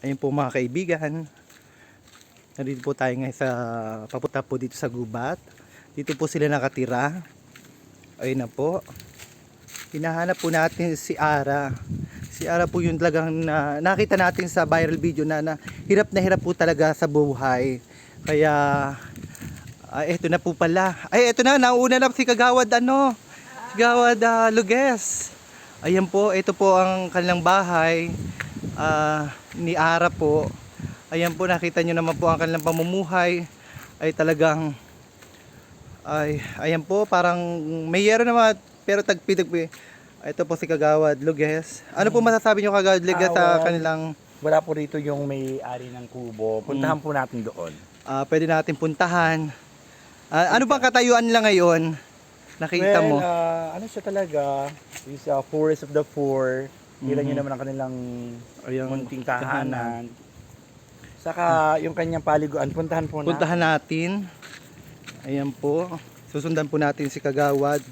Ayun po mga kaibigan. Nandito po tayo ngayon sa papunta po dito sa gubat. Dito po sila nakatira. Ayun na po. Hinahanap po natin si Ara. Si Ara po yung talagang nakita natin sa viral video na hirap po talaga sa buhay. Kaya eto na po pala. Ay eto na, nauna na si Kagawad Si Kagawad Luges. Ayan po, ito po ang kanilang bahay. Ni Ara po. Ayan po, nakita nyo naman po ang kanilang pamumuhay. Ay talagang ayan po, parang mayroon naman pero tagpi-tagpi. Ito po si Kagawad Luges. Ano po masasabi nyo Kagawad Luges sa kanilang... Wala po rito yung may-ari ng kubo. Puntahan po natin doon. Pwede natin puntahan. Ano bang katayuan nila ngayon? Nakita mo? Ano siya talaga? Is forest of the four. Kailan nyo naman ang kanilang munting tahanan. Saka yung kanyang paliguan, puntahan po natin. Puntahan natin. Ayan po. Susundan po natin si Kagawad.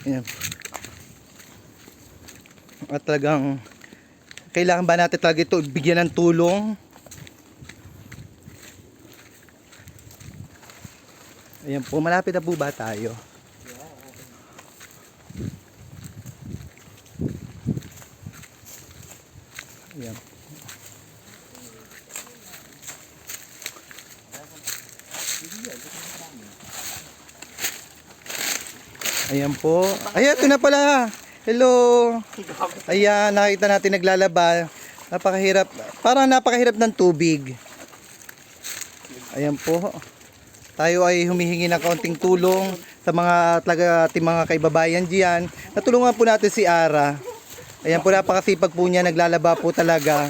Ayan. At talagang kailangan ba natin talaga ito bigyan ng tulong? Ayan po, malapit na po ba tayo? Ayan. Ayan po. Ayan, ito na pala. Hello. Ayan, nakita natin naglalaba. Napakahirap. Parang napakahirap ng tubig. Ayan po. Tayo ay humihingi ng kaunting tulong sa mga ating mga kaibabayan diyan. Natulungan po natin si Ara. Ayan po, napakasipag po niya. Naglalaba po talaga.